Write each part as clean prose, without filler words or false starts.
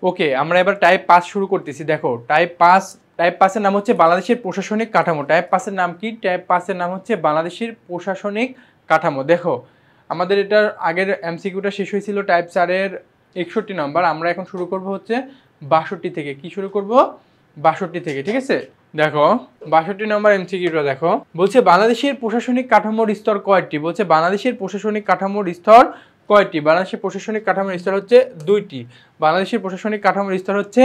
ওকে, আমরা এবার টাইপ 5 শুরু করতেছি। দেখো টাইপ 5 এর নাম হচ্ছে বাংলাদেশের প্রশাসনিক কাঠামো। টাইপ 5 এর নাম কি? টাইপ 5 এর নাম হচ্ছে বাংলাদেশের প্রশাসনিক কাঠামো। দেখো আমাদের এটার আগের এমসিকিউটা শেষ হয়েছিল টাইপ 4 এর 61 নম্বর। আমরা এখন শুরু করব হচ্ছে 62 থেকে। কি শুরু করব? 62 থেকে, ঠিক আছে। দেখো 62 নম্বর এমসিকিউটা দেখো, বলছে বাংলাদেশের প্রশাসনিক কাঠামোর স্তর কয়টি? বলছে বাংলাদেশের প্রশাসনিক কাঠামোর স্তর কয়টি? বাংলাদেশের প্রশাসনিক কাঠামোর স্তর হচ্ছে 2টি। বাংলাদেশের প্রশাসনিক কাঠামোর স্তর হচ্ছে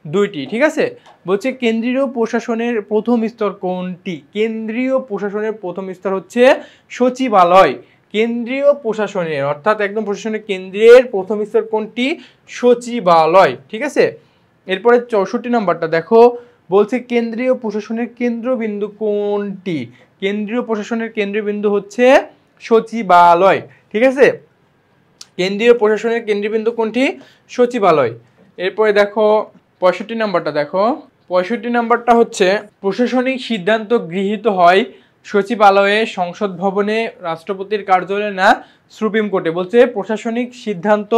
2টি, ঠিক আছে। বলছে কেন্দ্রীয় প্রশাসনের প্রথম স্তর কোনটি? কেন্দ্রীয় প্রশাসনের প্রথম স্তর হচ্ছে সচিবালয়। কেন্দ্রীয় প্রশাসনের অর্থাৎ একদম প্রশাসনের কেন্দ্রের প্রথম স্তর কোনটি? সচিবালয়, ঠিক আছে। এরপরে 64 নম্বরটা দেখো, বলছে কেন্দ্রীয় প্রশাসনের কেন্দ্রবিন্দু কোনটি? কেন্দ্রীয় প্রশাসনের কেন্দ্রবিন্দু হচ্ছে সচিবালয়, ঠিক আছে। কেন্দ্রীয় প্রশাসনের কেন্দ্রবিন্দু কোনটি? সচিবালয়। এরপরে দেখো 65 নম্বরটা দেখো, 65 নম্বরটা হচ্ছে প্রশাসনিক সিদ্ধান্ত গৃহীত হয় সচিবালয়ে, সংসদ ভবনে, রাষ্ট্রপতির কার্যালয়ে না সুপ্রিম কোর্টে? বলছে প্রশাসনিক সিদ্ধান্ত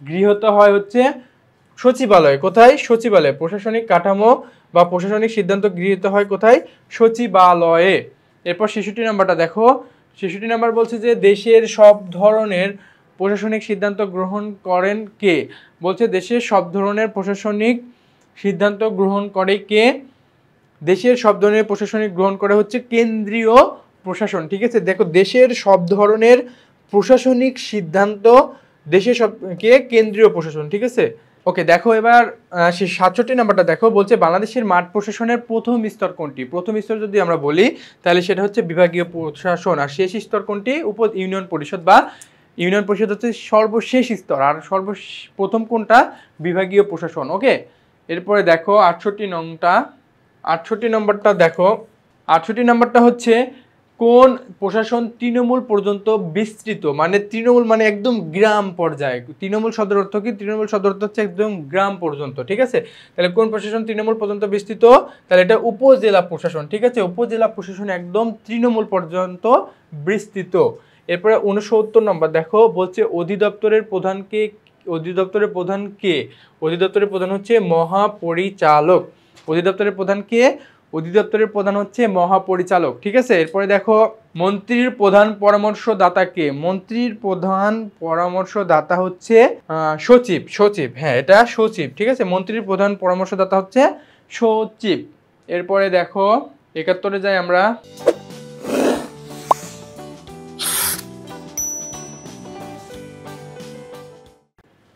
গৃহীত হয় হচ্ছে সচিবালয়। কোথায়? সচিবালয়ে। প্রশাসনিক কাঠামো বা প্রশাসনিক সিদ্ধান্ত গৃহীত হয় কোথায়? সচিবালয়ে। এরপর 66 নম্বরটা দেখো, 66 নম্বর বলছে যে দেশের সব ধরনের প্রশাসনিক সিদ্ধান্ত গ্রহণ করেন কে? বলছে দেশের সব ধরনের প্রশাসনিক সিদ্ধান্ত গ্রহণ করে কে? দেশের সব ধরনের প্রশাসনিক গ্রহণ করে হচ্ছে কেন্দ্রীয় প্রশাসন, ঠিক আছে। দেখো দেশের সব ধরনের প্রশাসনিক সিদ্ধান্ত দেশের সব কে? কেন্দ্রীয় প্রশাসন, ঠিক আছে। ওকে, দেখো এবার 67 নাম্বারটা দেখো, বলছে বাংলাদেশের মাঠ প্রশাসনের প্রথম স্তর কোনটি? প্রথম স্তর যদি আমরা বলি তাহলে সেটা হচ্ছে বিভাগীয় প্রশাসন। আর শেষ স্তর কোনটি? ইউনিয়ন পরিষদ, বা ইউনিয়ন পরিষদ হচ্ছে সর্বশেষ স্তর। আর প্রথম কোনটা? বিভাগীয় প্রশাসন। ওকে, এরপরে দেখো 68 নম্বরটা দেখো, 68 নম্বরটা হচ্ছে কোন প্রশাসন তৃণমূল পর্যন্ত বিস্তৃত? মানে তৃণমূল মানে একদম গ্রাম পর্যায়ে। তৃণমূল সদর অর্থ কি? তৃণমূল সদর অর্থ হচ্ছে একদম গ্রাম পর্যন্ত, ঠিক আছে। তাহলে কোন প্রশাসন তৃণমূল পর্যন্ত বিস্তৃত? তাহলে এটা উপজেলা প্রশাসন, ঠিক আছে। উপজেলা প্রশাসন একদম তৃণমূল পর্যন্ত বিস্তৃত। এরপরে 69 নম্বর দেখো, বলছে অধিদপ্তরের প্রধান কে? অধিদপ্তরের প্রধান কে? অধিদপ্তরের প্রধান হচ্ছে মহাপরিচালক। অধিদপ্তরের প্রধান কে? অধিদপ্তরের প্রধান হচ্ছে মহাপরিচালক, ঠিক আছে। এরপরে দেখো মন্ত্রীর প্রধান পরামর্শদাতা কে? মন্ত্রীর প্রধান পরামর্শদাতা হচ্ছে সচিব। সচিব, হ্যাঁ এটা সচিব, ঠিক আছে। মন্ত্রীর প্রধান পরামর্শদাতা হচ্ছে সচিব। এরপরে দেখো 71-এ যাই আমরা।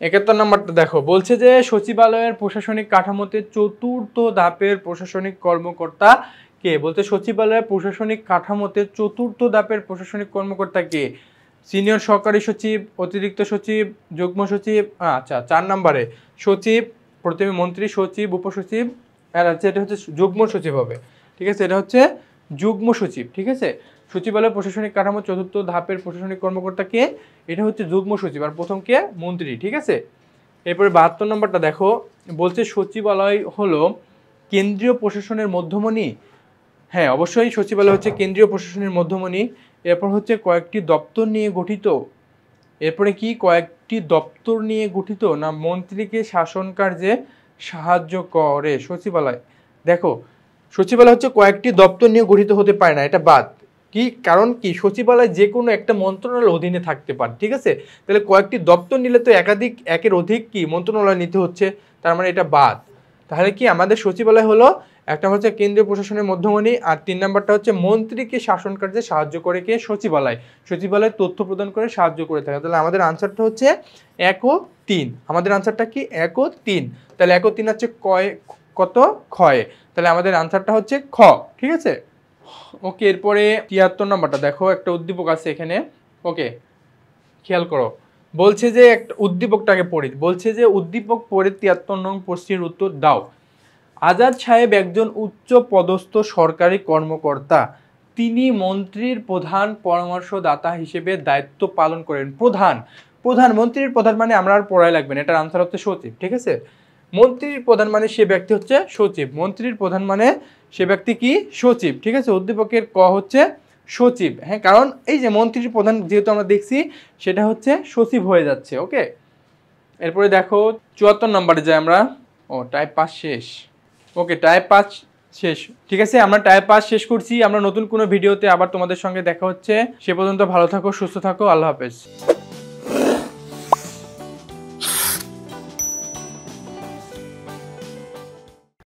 71 নম্বরটা দেখো, বলছে যে সচিবালয়ের প্রশাসনিক কাঠামোতে চতুর্থ ধাপের প্রশাসনিক কর্মকর্তা কে? বলছে সচিবালয়ের প্রশাসনিক কাঠামোতে চতুর্থ ধাপের প্রশাসনিক কর্মকর্তা কে? সিনিয়র সহকারী সচিব, অতিরিক্ত সচিব, যুগ্ম সচিব। আচ্ছা 4 নম্বরে সচিব, প্রথমে মন্ত্রী, সচিব, উপসচিব, আর আচ্ছা এটা হচ্ছে যুগ্ম সচিব হবে, ঠিক আছে। এটা হচ্ছে যুগ্ম সচিব, ঠিক আছে। সচিবালয় প্রশাসনিক কাঠামো চতুর্থ ধাপের প্রশাসনিক কর্মকর্তা কে? এটা হচ্ছে যুগ্ম সচিব। আর প্রথম কে? মন্ত্রী, ঠিক আছে। এরপরে 72 নম্বরটা দেখো, বলছে সচিবালয় হলো কেন্দ্রীয় প্রশাসনের মধ্যমণি। হ্যাঁ অবশ্যই সচিবালয় হচ্ছে কেন্দ্রীয় প্রশাসনের মধ্যমণি। এরপর হচ্ছে কয়েকটি দপ্তর নিয়ে গঠিত। এরপরে কি? কয়েকটি দপ্তর নিয়ে গঠিত না মন্ত্রীকে শাসন কার্যে সাহায্য করে সচিবালয়। দেখো সচিবালয় হচ্ছে কয়েকটি দপ্তর নিয়ে গঠিত হতে পারে না, এটা বাদ। কি কারণ? কি সচিবালয় যে কোনো একটা মন্ত্রণালয়ের অধীনে থাকতে পারে, ঠিক আছে। তাহলে কয়েকটি দপ্তর নিলে তো একের অধিক কি মন্ত্রণালয় নিতে হচ্ছে, তার মানে এটা বাদ। তাহলে কি আমাদের সচিবালয় হলো একটা হচ্ছে কেন্দ্রীয় প্রশাসনের মধ্যমণি, আর 3 নাম্বারটা হচ্ছে মন্ত্রীকে শাসন কার্যে সাহায্য করে কে? সচিবালয়। সচিবালয় তথ্য প্রদান করে সাহায্য করে থাকে। তাহলে আমাদের আনসারটা হচ্ছে 1 ও 3। আমাদের আনসারটা কি? 1 ও 3। তাহলে 1 ও 3 হচ্ছে কত? ক্ষয়। তাহলে আমাদের আনসারটা হচ্ছে খ, ঠিক আছে। ওকে, এরপরে 73 নম্বরটা দেখো, একটা উদ্দীপক আছে এখানে। ওকে খেয়াল করো, বলছে যে একটা উদ্দীপকটাকে পড়ি। বলছে যে উদ্দীপক পড়ে 73 নং প্রশ্নের উত্তর দাও। আজাদ সাহেব একজন উচ্চ পদস্থ সরকারি কর্মকর্তা। তিনি মন্ত্রীর প্রধান পরামর্শদাতা হিসেবে দায়িত্ব পালন করেন। মন্ত্রীর প্রধান মানে আমরা আর পড়াই লাগবে না, এটার আনসার হচ্ছে সচিব, ঠিক আছে। মন্ত্রীর প্রধান মানে সে ব্যক্তি হচ্ছে সচিব। মন্ত্রীর প্রধান মানে সে ব্যক্তি কি? সচিব, ঠিক আছে। উদ্দীপকের ক হচ্ছে সচিব। হ্যাঁ কারণ এই যে মন্ত্রীর প্রধান যেহেতু আমরা দেখছি সেটা হচ্ছে সচিব হয়ে যাচ্ছে। ওকে, এরপরে দেখো 74 নম্বরে যাই আমরা। ও টাইপ 5 শেষ। ওকে, টাইপ 5 শেষ। ঠিক আছে, আমরা টাইপ 5 শেষ করছি। আমরা নতুন কোনো ভিডিওতে আবার তোমাদের সঙ্গে দেখা হচ্ছে। সে পর্যন্ত ভালো থাকো, সুস্থ থাকো, আল্লাহ হাফেজ।